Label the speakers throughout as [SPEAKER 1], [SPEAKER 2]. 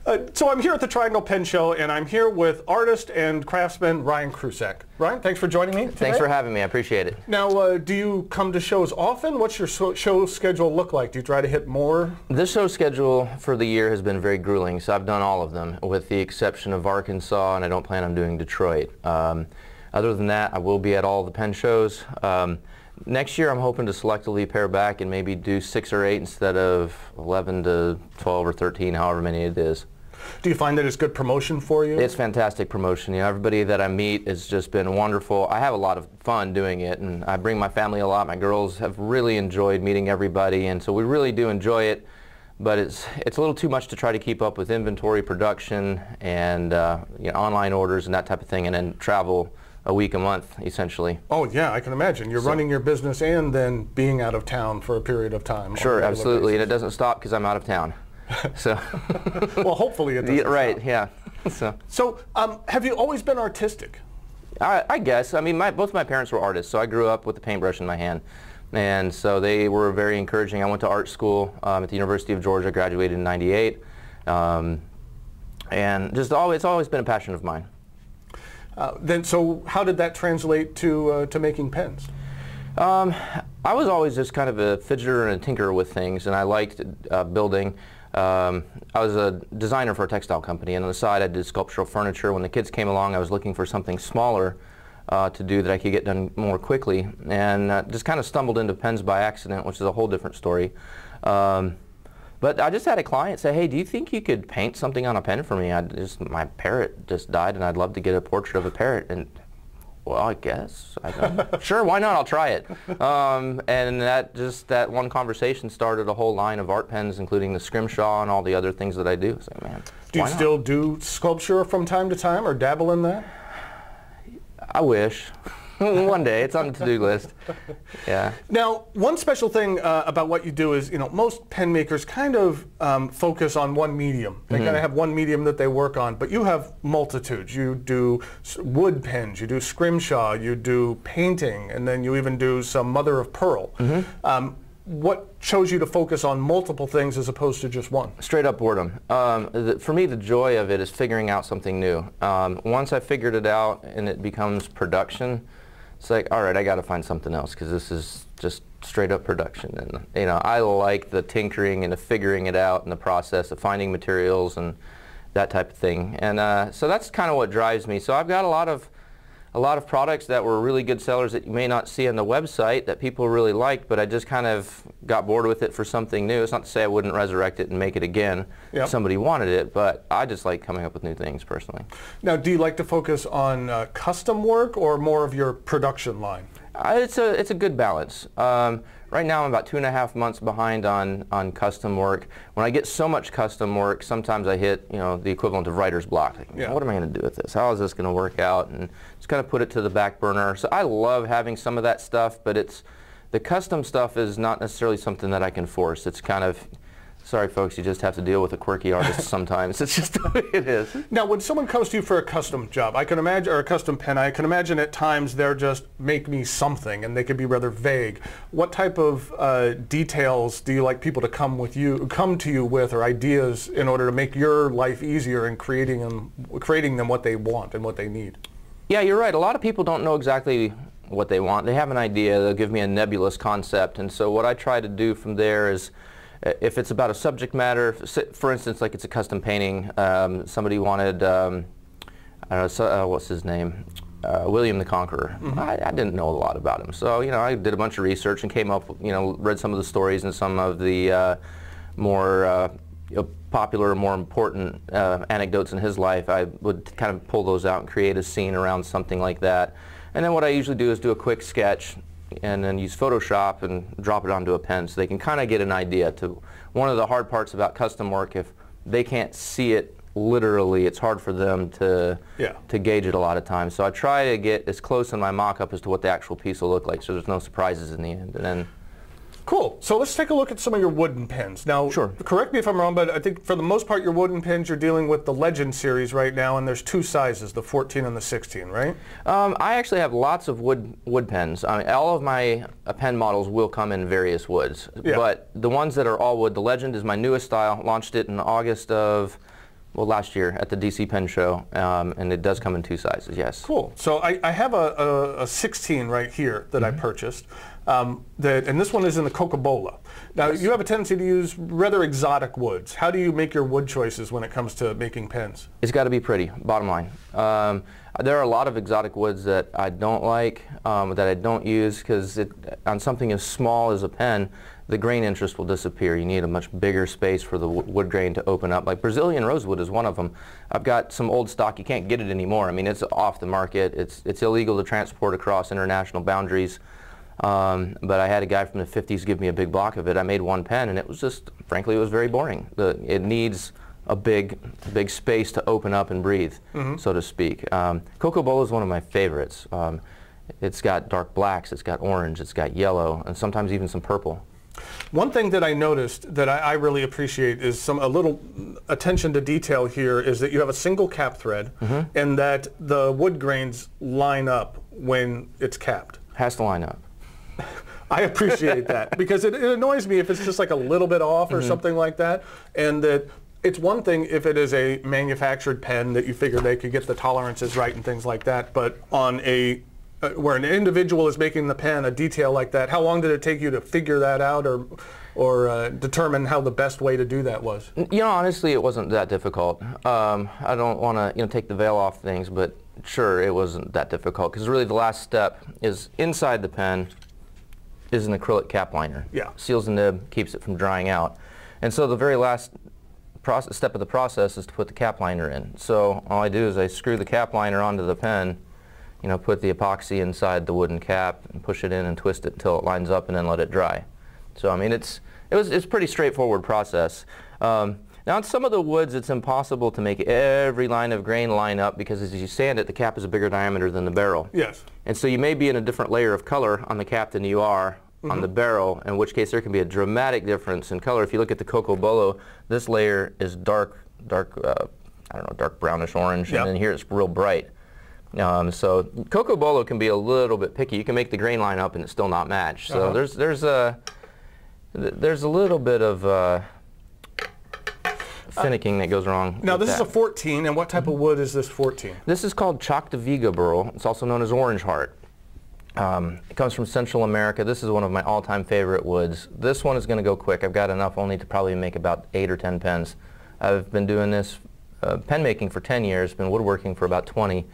[SPEAKER 1] So I'm here at the Triangle Pen Show, and I'm here with artist and craftsman Ryan Krusac. Ryan, thanks for joining me today.
[SPEAKER 2] Thanks for having me. I appreciate it.
[SPEAKER 1] Now, do you come to shows often? What's your show schedule look like? Do you try to hit more?
[SPEAKER 2] This show schedule for the year has been very grueling, so I've done all of them, with the exception of Arkansas, and I don't plan on doing Detroit. Other than that, I will be at all the pen shows. Next year, I'm hoping to selectively pare back and maybe do 6 or 8 instead of 11 to 12 or 13, however many it is.
[SPEAKER 1] Do you find that it's good promotion for you?
[SPEAKER 2] It's fantastic promotion. You know, everybody that I meet has just been wonderful. I have a lot of fun doing it, and I bring my family a lot. My girls have really enjoyed meeting everybody, and so we really do enjoy it. But it's a little too much to try to keep up with inventory, production, and you know, online orders and that type of thing, and then travel a week, a month, essentially.
[SPEAKER 1] Oh yeah, I can imagine. You're running your business and then being out of town for a period of time.
[SPEAKER 2] Sure, absolutely, and it doesn't stop because I'm out of town. So,
[SPEAKER 1] well, hopefully it doesn't.
[SPEAKER 2] Right,
[SPEAKER 1] stop.
[SPEAKER 2] Yeah.
[SPEAKER 1] So, have you always been artistic?
[SPEAKER 2] I guess. I mean, both my parents were artists, so I grew up with the paintbrush in my hand, and so they were very encouraging. I went to art school at the University of Georgia, graduated in '98, and just it's always been a passion of mine.
[SPEAKER 1] So how did that translate to making pens?
[SPEAKER 2] I was always just kind of a fidgeter and a tinkerer with things, and I liked building. I was a designer for a textile company, and on the side I did sculptural furniture. When the kids came along, I was looking for something smaller to do that I could get done more quickly, and just kind of stumbled into pens by accident, which is a whole different story. But I just had a client say, hey, do you think you could paint something on a pen for me? My parrot just died, and I'd love to get a portrait of a parrot. And well, I guess. Sure, why not? I'll try it. And that one conversation started a whole line of art pens, including the Scrimshaw and all the other things that I do. So, man,
[SPEAKER 1] do you still do sculpture from time to time, or dabble in that?
[SPEAKER 2] I wish. One day. It's on the to-do list. Yeah.
[SPEAKER 1] Now, one special thing about what you do is, you know, most pen makers kind of focus on one medium. They kind of have one medium that they work on, but you have multitudes. You do wood pens, you do Scrimshaw, you do painting, and then you even do some mother of pearl. What chose you to focus on multiple things as opposed to just one?
[SPEAKER 2] Straight up boredom. For me, the joy of it is figuring out something new. Once I figured it out and it becomes production, it's like, all right, I got to find something else because this is just straight up production. And you know, I like the tinkering and the figuring it out and the process of finding materials and that type of thing. And so that's kind of what drives me. So I've got a lot of products that were really good sellers that you may not see on the website that people really liked, but I just kind of got bored with it for something new. It's not to say I wouldn't resurrect it and make it again if somebody wanted it, but I just like coming up with new things personally. Now,
[SPEAKER 1] do you like to focus on custom work or more of your production line?
[SPEAKER 2] It's a good balance. Right now I'm about 2.5 months behind on custom work. When I get so much custom work, sometimes I hit, you know, the equivalent of writer's block. Like, what am I going to do with this? How is this going to work out? And just kind of put it to the back burner. So I love having some of that stuff, but the custom stuff is not necessarily something that I can force. It's kind of, sorry folks, you just have to deal with a quirky artist sometimes. It's just the way it is.
[SPEAKER 1] Now, when someone comes to you for a custom job, I can imagine, or a custom pen, I can imagine at times they're just, make me something, and they can be rather vague. What type of details do you like people to come to you with, or ideas in order to make your life easier in creating them what they want and what they need?
[SPEAKER 2] Yeah, you're right. A lot of people don't know exactly what they want. They have an idea. They'll give me a nebulous concept, and so what I try to do from there is, if it's about a subject matter, for instance, like it's a custom painting, somebody wanted, what's his name? William the Conqueror. I didn't know a lot about him, so you know, I did a bunch of research and came up, you know, read some of the stories and some of the more popular, more important anecdotes in his life. I would kind of pull those out and create a scene around something like that. And then what I usually do is do a quick sketch and then use Photoshop and drop it onto a pen so they can kind of get an idea. One of the hard parts about custom work, if they can't see it literally, it's hard for them to gauge it a lot of times. So I try to get as close in my mock-up as to what the actual piece will look like, so there's no surprises in the end. And then
[SPEAKER 1] Cool. So let's take a look at some of your wooden pens. Now, correct me if I'm wrong, but I think for the most part your wooden pens, you're dealing with the Legend series right now, and there's two sizes, the 14 and the 16, right?
[SPEAKER 2] I actually have lots of wood pens. I mean, all of my pen models will come in various woods, but the ones that are all wood, the Legend is my newest style. Launched it in August of well, last year at the DC Pen Show, and it does come in 2 sizes, yes.
[SPEAKER 1] Cool. So I have a 16 right here that I purchased, and this one is in the Coca-Cola. Now, you have a tendency to use rather exotic woods. How do you make your wood choices when it comes to making pens?
[SPEAKER 2] It's got to be pretty, bottom line. There are a lot of exotic woods that I don't like, that I don't use, because on something as small as a pen, the grain interest will disappear. You need a much bigger space for the wood grain to open up. Like Brazilian rosewood is one of them. I've got some old stock. You can't get it anymore. I mean, it's off the market. It's illegal to transport across international boundaries. But I had a guy from the 50s give me a big block of it. I made 1 pen, and it was just, frankly, it was very boring. It needs a big space to open up and breathe, so to speak. Coca-Cola is one of my favorites. It's got dark blacks, it's got orange, it's got yellow, and sometimes even some purple.
[SPEAKER 1] One thing that I noticed that I really appreciate is a little attention to detail here is that you have a single cap thread and that the wood grains line up when it's capped.
[SPEAKER 2] Has to line up.
[SPEAKER 1] I appreciate that because it annoys me if it's just like a little bit off or something like that, and that it's one thing if it is a manufactured pen that you figure they could get the tolerances right and things like that, but on a where an individual is making the pen, a detail like that, how long did it take you to figure that out or determine how the best way to do that was?
[SPEAKER 2] You know, honestly, it wasn't that difficult. I don't want to take the veil off things, but sure, it wasn't that difficult because really the last step is inside the pen is an acrylic cap liner.
[SPEAKER 1] Yeah.
[SPEAKER 2] Seals the nib, keeps it from drying out. And so the very last step of the process is to put the cap liner in. So all I do is I screw the cap liner onto the pen, put the epoxy inside the wooden cap and push it in and twist it until it lines up and then let it dry. So I mean, it's a pretty straightforward process. Now on some of the woods it's impossible to make every line of grain line up because as you sand it, the cap is a bigger diameter than the barrel.
[SPEAKER 1] Yes.
[SPEAKER 2] And so you may be in a different layer of color on the cap than you are on the barrel, in which case there can be a dramatic difference in color. If you look at the Coca-Cola, this layer is dark brownish orange, and then here it's real bright. So Coca-Cola can be a little bit picky. You can make the grain line up and it's still not match. So there's a little bit of finicking that goes wrong.
[SPEAKER 1] Now this is a 14, and what type of wood is this 14?
[SPEAKER 2] This is called Choc de Viga burl. It's also known as orange heart. It comes from Central America. This is one of my all-time favorite woods. This one is going to go quick. I've got enough only to probably make about 8 or 10 pens. I've been doing this pen making for 10 years, been woodworking for about 20.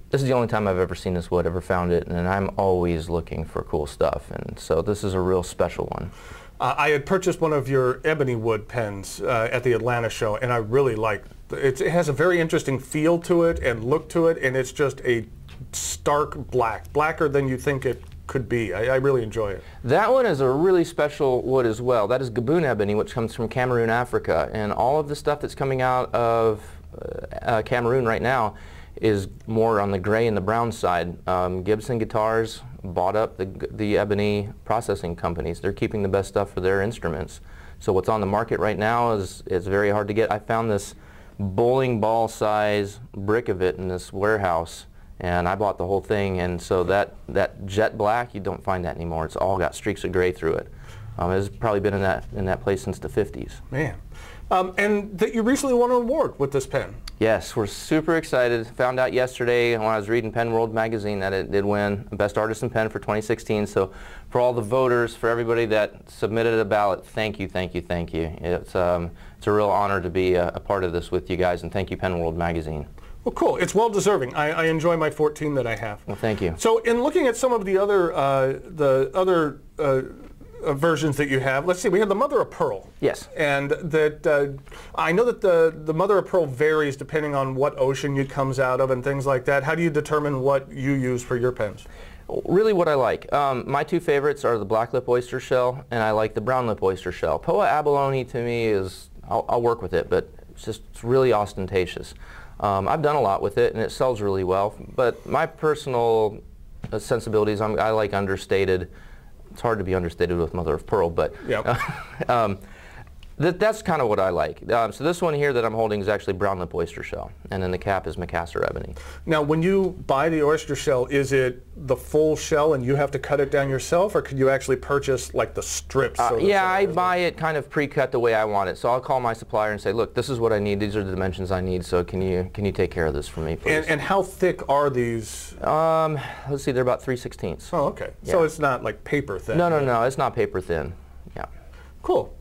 [SPEAKER 2] This is the only time I've ever seen this wood, ever found it, and I'm always looking for cool stuff, and so this is a real special one.
[SPEAKER 1] I had purchased one of your ebony wood pens at the Atlanta show, and I really liked it. It has a very interesting feel to it and look to it, and it's just a stark black, blacker than you think it could be. I really enjoy it.
[SPEAKER 2] That one is a really special wood as well. That is Gaboon ebony, which comes from Cameroon, Africa, and all of the stuff that's coming out of Cameroon right now is more on the gray and the brown side. Gibson Guitars bought up the ebony processing companies. They're keeping the best stuff for their instruments. So what's on the market right now is very hard to get. I found this bowling ball size brick of it in this warehouse, and I bought the whole thing, and so that jet black, you don't find that anymore. It's all got streaks of gray through it. It's probably been in that place since the 50s.
[SPEAKER 1] Man. And that you recently won an award with this pen.
[SPEAKER 2] Yes, we're super excited. Found out yesterday when I was reading Pen World magazine that it did win Best Artisan Pen for 2016. So for all the voters, for everybody that submitted a ballot, thank you, thank you, thank you. It's a real honor to be a part of this with you guys, and thank you, Pen World magazine.
[SPEAKER 1] Well, cool. It's well deserving. I enjoy my 14 that I have.
[SPEAKER 2] Well, thank you.
[SPEAKER 1] So in looking at some of the other versions that you have, let's see, we have the mother of pearl.
[SPEAKER 2] Yes.
[SPEAKER 1] And that I know that the mother of pearl varies depending on what ocean it comes out of and things like that. How do you determine what you use for your pens?
[SPEAKER 2] Really what I like. My two favorites are the black lip oyster shell, and I like the brown lip oyster shell. Poa abalone to me is, I'll work with it, but it's really ostentatious. I've done a lot with it and it sells really well, but my personal sensibilities, I like understated. It's hard to be understated with mother of pearl, but
[SPEAKER 1] yep.
[SPEAKER 2] That's kind of what I like. So this one here that I'm holding is actually brown lip oyster shell, and then the cap is Macassar ebony.
[SPEAKER 1] Now, when you buy the oyster shell, is it the full shell and you have to cut it down yourself, or could you actually purchase like the strips?
[SPEAKER 2] Yeah, I buy it kind of pre-cut the way I want it. So I'll call my supplier and say, look, this is what I need. These are the dimensions I need. So can you take care of this for me, please?
[SPEAKER 1] And how thick are these?
[SPEAKER 2] Let's see, they're about 3/16.
[SPEAKER 1] Oh, okay.
[SPEAKER 2] Yeah.
[SPEAKER 1] So it's not like paper thin.
[SPEAKER 2] No, it's not paper thin. Yeah.
[SPEAKER 1] Cool.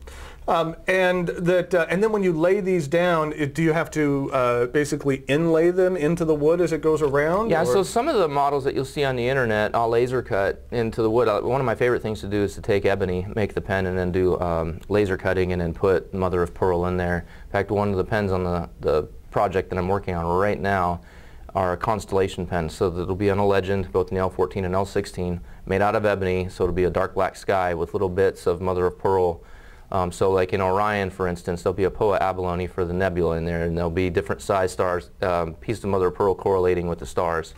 [SPEAKER 1] And then when you lay these down, do you have to basically inlay them into the wood as it goes around?
[SPEAKER 2] Yeah,
[SPEAKER 1] or?
[SPEAKER 2] so some of the models that you'll see on the internet, I'll laser cut into the wood. One of my favorite things to do is to take ebony, make the pen, and then do laser cutting and then put mother of pearl in there. In fact, one of the pens on the project that I'm working on right now are Constellation Pens, so that it'll be on a legend, both in the L14 and L16, made out of ebony, so it'll be a dark black sky with little bits of mother of pearl. So like in Orion, for instance, there'll be a Poa abalone for the nebula in there, and there'll be different size stars, pieces of mother of pearl correlating with the stars.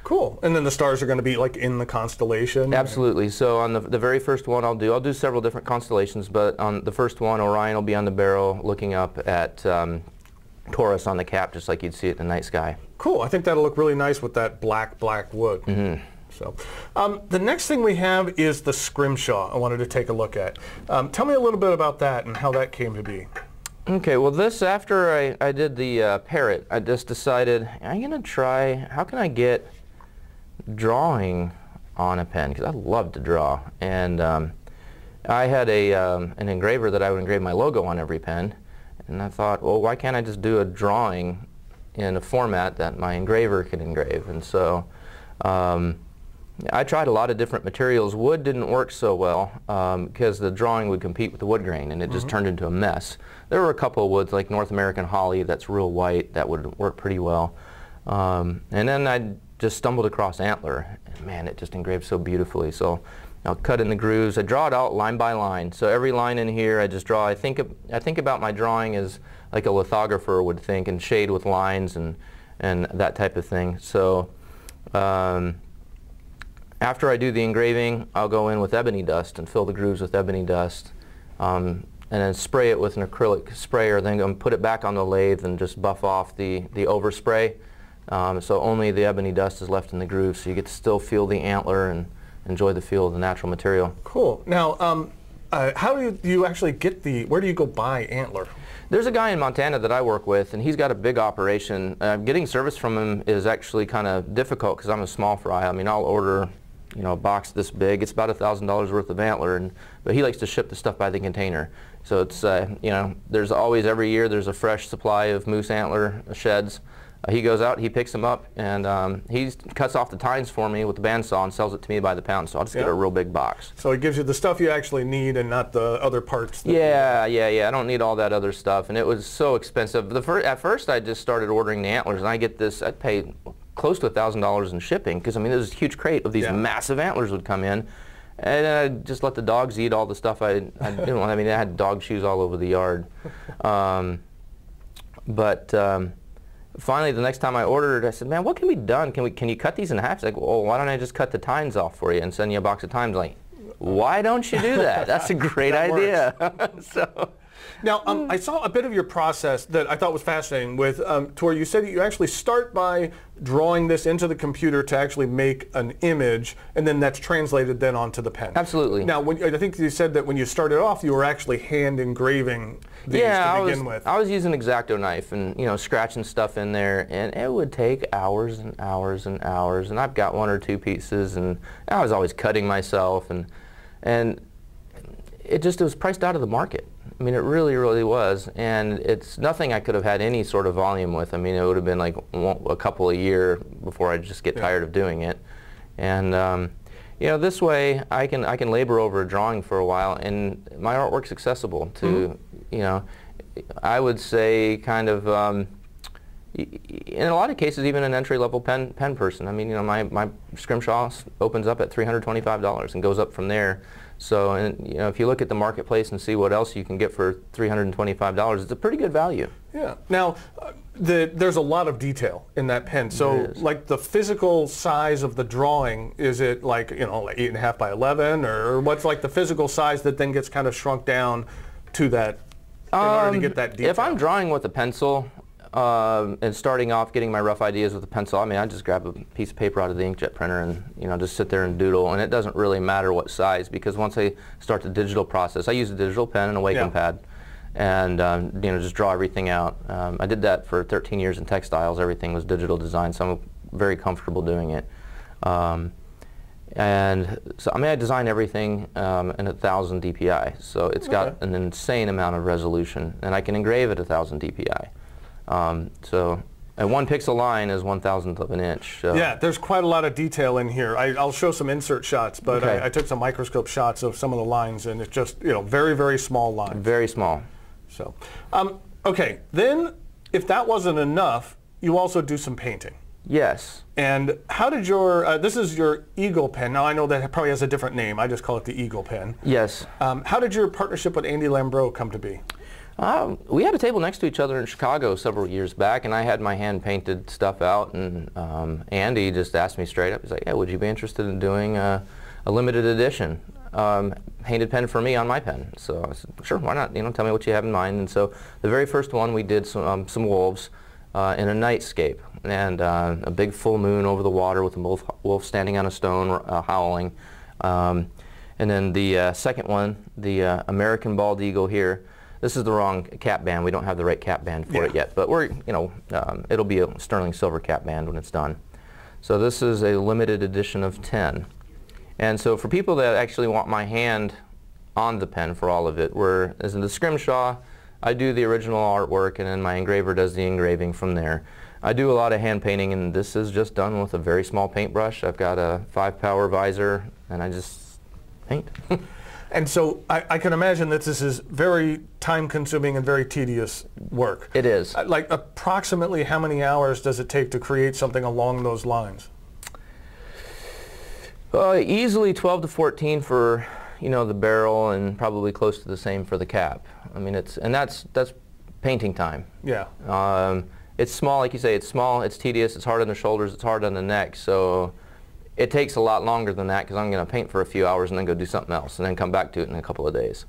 [SPEAKER 1] Cool. And then the stars are going to be like in the constellation?
[SPEAKER 2] Absolutely. So on the very first one I'll do several different constellations, but on the first one, Orion will be on the barrel looking up at Taurus on the cap, just like you'd see it in the night sky.
[SPEAKER 1] Cool. I think that'll look really nice with that black wood.
[SPEAKER 2] Mm-hmm.
[SPEAKER 1] So, the next thing we have is the Scrimshaw I wanted to take a look at. Tell me a little bit about that and how that came to be.
[SPEAKER 2] Okay, well this, after I did the Parrot, I just decided I'm going to try, how can I get drawing on a pen, because I love to draw. And I had an engraver that I would engrave my logo on every pen, and I thought, well, why can't I just do a drawing in a format that my engraver can engrave? And so I tried a lot of different materials. Wood didn't work so well because the drawing would compete with the wood grain, and it just turned into a mess. There were a couple of woods like North American holly that's real white that would work pretty well. And then I just stumbled across antler, and man, it just engraved so beautifully. So I'll cut in the grooves. I draw it out line by line. So every line in here I just draw. I think about my drawing as like a lithographer would think, and shade with lines and that type of thing. So after I do the engraving, I'll go in with ebony dust and fill the grooves with ebony dust, and then spray it with an acrylic sprayer, then put it back on the lathe and just buff off the overspray. So only the ebony dust is left in the groove, so you get to still feel the antler and enjoy the feel of the natural material.
[SPEAKER 1] Cool. Now, how do you actually get where do you go buy antler?
[SPEAKER 2] There's a guy in Montana that I work with, and he's got a big operation. Getting service from him is actually kind of difficult because I'm a small fry. I mean, I'll order, you know, a box this big. It's about $1,000 worth of antler, but he likes to ship the stuff by the container. So it's, you know, there's always, every year, there's a fresh supply of moose antler sheds. He goes out, he picks them up, and he cuts off the tines for me with the bandsaw and sells it to me by the pound. So I'll just get a real big box.
[SPEAKER 1] So it gives you the stuff you actually need and not the other parts.
[SPEAKER 2] Yeah. I don't need all that other stuff, and it was so expensive. At first, I just started ordering the antlers, and I get this. I'd pay close to $1,000 in shipping because I mean, there's a huge crate of these massive antlers would come in, and I just let the dogs eat all the stuff I didn't want. I mean, I had dog shoes all over the yard, finally, the next time I ordered it, I said, man, what can be done? Can you cut these in half? He's like, well, why don't I just cut the tines off for you and send you a box of tines? Like, why don't you do that? That's a great idea. So.
[SPEAKER 1] Now, I saw a bit of your process that I thought was fascinating with, to where you said that you actually start by drawing this into the computer to actually make an image, and then that's translated then onto the pen.
[SPEAKER 2] Absolutely.
[SPEAKER 1] Now, I think you said that when you started off, you were actually hand engraving these to begin with.
[SPEAKER 2] I was using an X-Acto knife and, you know, scratching stuff in there, and it would take hours and hours and hours, and I've got one or two pieces, and I was always cutting myself, and it was priced out of the market. I mean, it really, really was, and it's nothing I could have had any sort of volume with. I mean, it would have been like a couple a year before I'd just get tired of doing it. And you know, this way I can labor over a drawing for a while, and my artwork's accessible to, you know, I would say kind of in a lot of cases even an entry-level pen person. I mean, you know, my Scrimshaw opens up at $325 and goes up from there. So, and you know, if you look at the marketplace and see what else you can get for $325, it's a pretty good value.
[SPEAKER 1] Yeah. Now, there's a lot of detail in that pen. So, like the physical size of the drawing, is it like, you know, like 8.5 by 11, or what's like the physical size that then gets kind of shrunk down to that in order to get that detail?
[SPEAKER 2] If I'm drawing with a pencil and starting off getting my rough ideas with a pencil, I mean, I just grab a piece of paper out of the inkjet printer and just sit there and doodle, and it doesn't really matter what size, because once I start the digital process, I use a digital pen and a Wacom pad, and just draw everything out. I did that for 13 years in textiles. Everything was digital design, so I'm very comfortable doing it. And so, I mean, I design everything in 1,000 dpi, so it's got an insane amount of resolution, and I can engrave at 1,000 dpi. So a 1 pixel line is 1,000th of an inch. So.
[SPEAKER 1] Yeah, there's quite a lot of detail in here. I'll show some insert shots, but I took some microscope shots of some of the lines, and it's just, very, very small lines.
[SPEAKER 2] Very small.
[SPEAKER 1] So, okay, then if that wasn't enough, you also do some painting.
[SPEAKER 2] Yes.
[SPEAKER 1] And how did your, this is your Eagle pen. Now I know that it probably has a different name. I just call it the Eagle pen.
[SPEAKER 2] Yes.
[SPEAKER 1] How did your partnership with Andy Lambro come to be?
[SPEAKER 2] We had a table next to each other in Chicago several years back, and I had my hand-painted stuff out, and Andy just asked me straight up, he's like, yeah, would you be interested in doing a limited edition painted pen for me on my pen? So I said, sure, why not? Tell me what you have in mind. And so the very first one, we did some wolves in a nightscape, and a big full moon over the water with a wolf standing on a stone howling. And then the second one, the American bald eagle here. This is the wrong cap band. We don't have the right cap band for it yet, but we're, it'll be a sterling silver cap band when it's done. So this is a limited edition of 10. And so for people that actually want my hand on the pen for all of it, as in the Scrimshaw, I do the original artwork, and then my engraver does the engraving from there. I do a lot of hand painting, and this is just done with a very small paintbrush. I've got a 5-power visor, and I just paint.
[SPEAKER 1] And so I can imagine that this is very time-consuming and very tedious work.
[SPEAKER 2] It is.
[SPEAKER 1] Like, approximately how many hours does it take to create something along those lines?
[SPEAKER 2] Easily 12 to 14 for, the barrel, and probably close to the same for the cap. I mean, that's painting time.
[SPEAKER 1] Yeah.
[SPEAKER 2] It's small, like you say. It's small. It's tedious. It's hard on the shoulders. It's hard on the neck. So it takes a lot longer than that, because I'm going to paint for a few hours and then go do something else and then come back to it in a couple of days.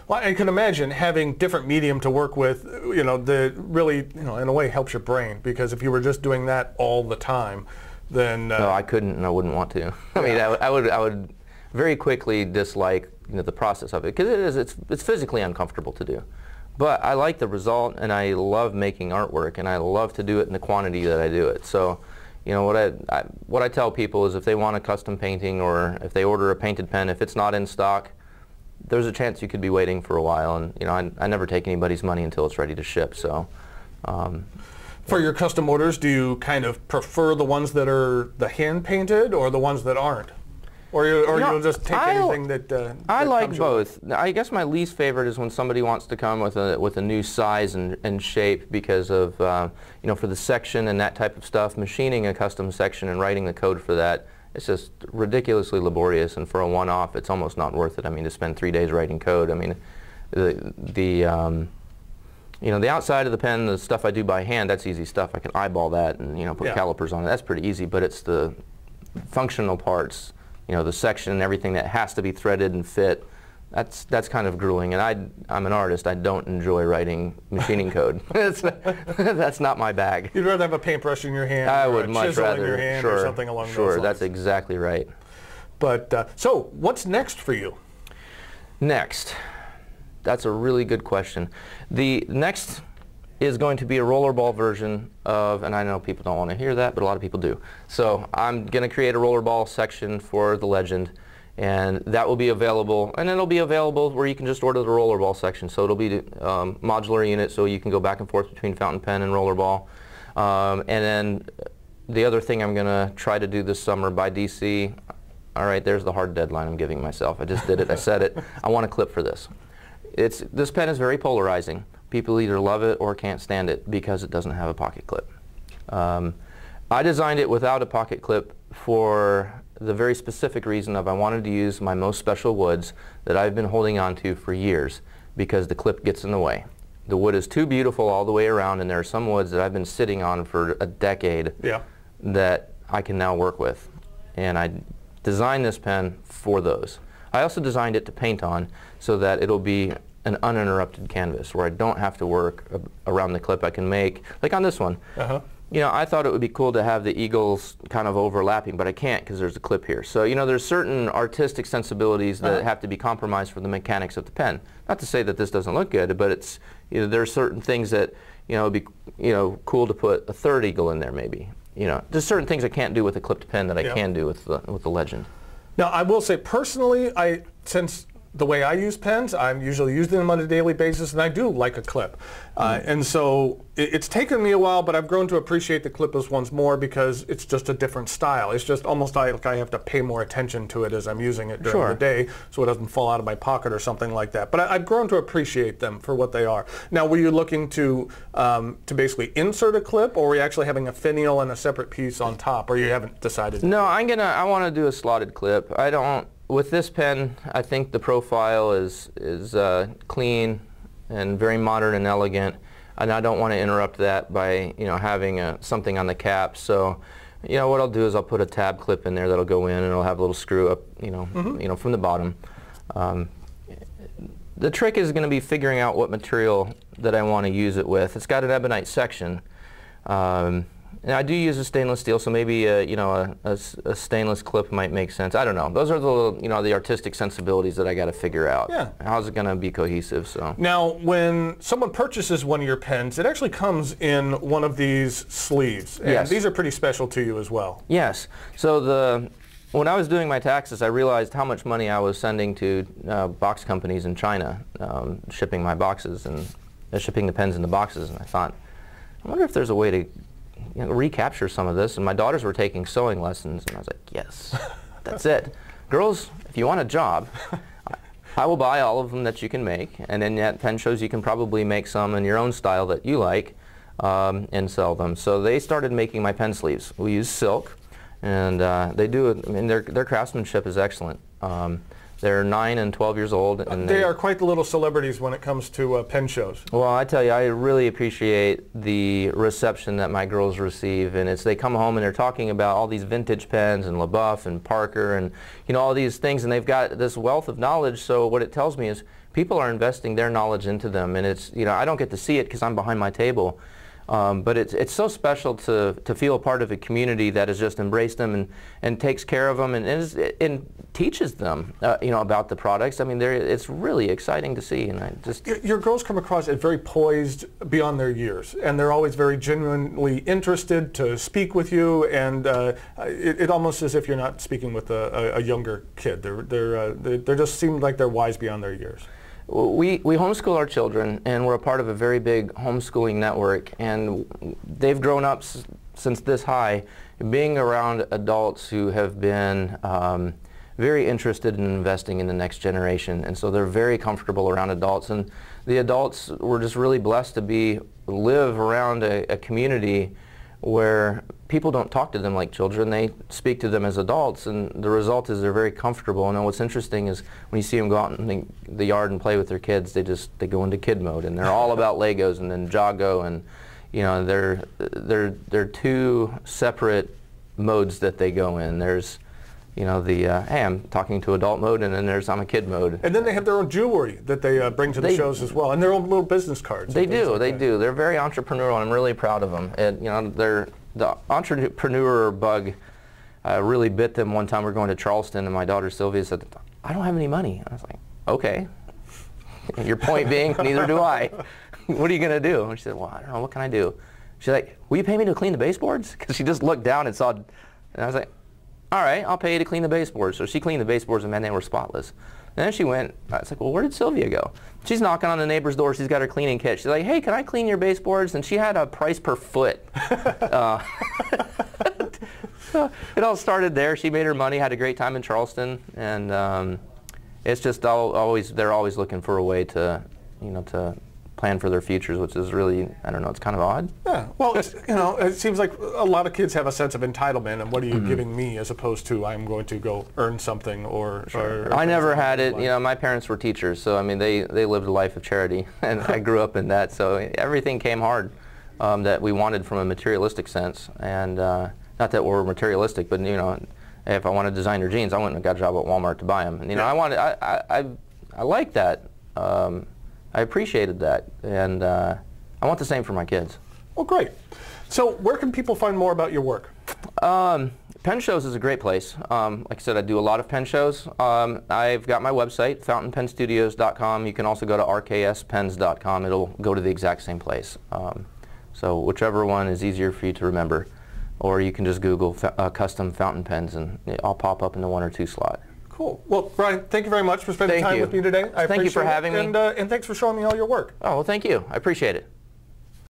[SPEAKER 1] Well, I can imagine having different medium to work with, that really, in a way helps your brain, because if you were just doing that all the time, then...
[SPEAKER 2] No, I couldn't, and I wouldn't want to. I mean, I would very quickly dislike, the process of it, because it's physically uncomfortable to do. But I like the result, and I love making artwork, and I love to do it in the quantity that I do it. So, what I tell people is, if they want a custom painting, or if they order a painted pen, if it's not in stock, there's a chance you could be waiting for a while. And I never take anybody's money until it's ready to ship. So,
[SPEAKER 1] for your custom orders, do you kind of prefer the ones that are the hand painted, or the ones that aren't, or you'll just take anything that?
[SPEAKER 2] I like both. I guess my least favorite is when somebody wants to come with a new size and shape, because of for the section and that type of stuff, machining a custom section and writing the code for that, it's just ridiculously laborious, and for a one-off, it's almost not worth it. I mean, to spend 3 days writing code. I mean, the outside of the pen, the stuff I do by hand, that's easy stuff. I can eyeball that and put calipers on it. That's pretty easy. But it's the functional parts, the section and everything that has to be threaded and fit. That's kind of grueling, and I'm an artist. I don't enjoy writing machining code. That's not my bag.
[SPEAKER 1] You'd rather have a paintbrush in your hand,
[SPEAKER 2] I
[SPEAKER 1] or
[SPEAKER 2] would
[SPEAKER 1] a
[SPEAKER 2] much
[SPEAKER 1] chisel
[SPEAKER 2] rather,
[SPEAKER 1] in your hand,
[SPEAKER 2] sure,
[SPEAKER 1] or something along those
[SPEAKER 2] lines.
[SPEAKER 1] lines.
[SPEAKER 2] That's exactly right.
[SPEAKER 1] But so, what's next for you?
[SPEAKER 2] Next, that's a really good question. The next is going to be a rollerball version of, and I know people don't want to hear that, but a lot of people do. So I'm going to create a rollerball section for the Legend, and that will be available, and it'll be available where you can just order the rollerball section. So it'll be modular unit, so you can go back and forth between fountain pen and rollerball. And then the other thing I'm going to try to do this summer by DC, all right, there's the hard deadline I'm giving myself. I just did it. I said it. I want a clip for this. This pen is very polarizing. People either love it or can't stand it because it doesn't have a pocket clip. I designed it without a pocket clip for the very specific reason of I wanted to use my most special woods that I've been holding on to for years, because the clip gets in the way. The wood is too beautiful all the way around, and there are some woods that I've been sitting on for a decade that I can now work with. And I designed this pen for those. I also designed it to paint on so that it'll be an uninterrupted canvas where I don't have to work around the clip. I can make, like on this one, you know, I thought it would be cool to have the eagles kind of overlapping, but I can't because there's a clip here. So, you know, there's certain artistic sensibilities that have to be compromised for the mechanics of the pen. Not to say that this doesn't look good, but it's, you know, there are certain things that, you know, it'd be, you know, cool to put a third eagle in there maybe. You know, there's certain things I can't do with a clipped pen that I can do with the Legend. Now,
[SPEAKER 1] I will say personally, since the way I use pens, I'm usually using them on a daily basis, and I do like a clip. And so it's taken me a while, but I've grown to appreciate the clipless ones more because it's just a different style. It's just almost like I have to pay more attention to it as I'm using it during the day so it doesn't fall out of my pocket or something like that. But I've grown to appreciate them for what they are. Now, were you looking to basically insert a clip, or were you actually having a finial and a separate piece on top, or you haven't decided?
[SPEAKER 2] No, I want to do a slotted clip. I don't. With this pen, I think the profile is clean and very modern and elegant, and I don't want to interrupt that by, you know, having something on the cap. So, you know, what I'll do is I'll put a tab clip in there that'll go in, and it'll have a little screw up, you know, from the bottom. The trick is going to be figuring out what material that I want to use it with. It's got an ebonite section. And I do use a stainless steel, so maybe you know, a stainless clip might make sense. I don't know. Those are the, you know, the artistic sensibilities that I got to figure out. Yeah. How's it going to be cohesive? So
[SPEAKER 1] now, when someone purchases one of your pens, it actually comes in one of these sleeves, and these are pretty special to you as well.
[SPEAKER 2] Yes. So when I was doing my taxes, I realized how much money I was sending to box companies in China, shipping my boxes and shipping the pens in the boxes, and I thought, I wonder if there's a way to, you know, recapture some of this. And my daughters were taking sewing lessons, and I was like, yes, that's it. Girls, if you want a job, I will buy all of them that you can make, and then at pen shows you can probably make some in your own style that you like and sell them. So they started making my pen sleeves. We use silk, and they do it. I mean, their craftsmanship is excellent. They're 9 and 12 years old. And
[SPEAKER 1] they are quite the little celebrities when it comes to pen shows.
[SPEAKER 2] Well, I tell you, I really appreciate the reception that my girls receive, and they come home and they're talking about all these vintage pens and LaBeouf and Parker and, you know, all these things, and they've got this wealth of knowledge. So what it tells me is people are investing their knowledge into them, and it's, you know, I don't get to see it because I'm behind my table. But it's so special to feel a part of a community that has just embraced them and takes care of them and teaches them, you know, about the products. I mean, it's really exciting to see. And I just
[SPEAKER 1] your girls come across as very poised beyond their years, and they're always very genuinely interested to speak with you. And it almost as if you're not speaking with a younger kid. They just seem like they're wise beyond their years.
[SPEAKER 2] We homeschool our children, and we're a part of a very big homeschooling network, and they've grown up since this high being around adults who have been very interested in investing in the next generation, and so they're very comfortable around adults. And the adults were just really blessed to live around a community where people don't talk to them like children, they speak to them as adults, and the result is they're very comfortable. And what's interesting is when you see them go out in the yard and play with their kids, they go into kid mode, and they're all about Legos and Ninjago, and, you know, they're two separate modes that they go in. There's, you know, the hey, I'm talking to adult mode, and then there's I'm a kid mode.
[SPEAKER 1] And then they have their own jewelry that they bring to the shows as well, and their own little business cards.
[SPEAKER 2] They do. They're very entrepreneurial, and I'm really proud of them. And, you know, the entrepreneur bug really bit them one time. We were going to Charleston, and my daughter Sylvia said, I don't have any money. I was like, okay. Your point being, neither do I. What are you going to do? And she said, well, I don't know. What can I do? She's like, will you pay me to clean the baseboards? Because she just looked down and saw, and I was like, all right, I'll pay you to clean the baseboards. So she cleaned the baseboards, and man, they were spotless. And then she went, I was like, well, where did Sylvia go? She's knocking on the neighbor's door. She's got her cleaning kit. She's like, hey, can I clean your baseboards? And she had a price per foot. So it all started there. She made her money, had a great time in Charleston, and it's just they're always looking for a way to, you know, to plan for their futures, which is really, I don't know, it's kind of odd.
[SPEAKER 1] Yeah, well, you know, it seems like a lot of kids have a sense of entitlement, and what are you giving me, as opposed to I'm going to go earn something or
[SPEAKER 2] I never had it. You know, my parents were teachers, so I mean, they lived a life of charity, and I grew up in that, so everything came hard that we wanted from a materialistic sense, and not that we're materialistic, but, you know, if I wanted designer jeans, I went and got a job at Walmart to buy them, and, you know, I like that. I appreciated that, and I want the same for my kids.
[SPEAKER 1] Well, great. So where can people find more about your work?
[SPEAKER 2] Pen shows is a great place. Like I said, I do a lot of pen shows. I've got my website, fountainpenstudios.com. You can also go to rkspens.com. It'll go to the exact same place. So whichever one is easier for you to remember. Or you can just Google custom fountain pens and I'll pop up in the 1 or 2 slot.
[SPEAKER 1] Cool. Well, Ryan, thank you very much for spending time with me today.
[SPEAKER 2] Thank you for having me.
[SPEAKER 1] And thanks for showing me all your work.
[SPEAKER 2] Oh, well, thank you. I appreciate it.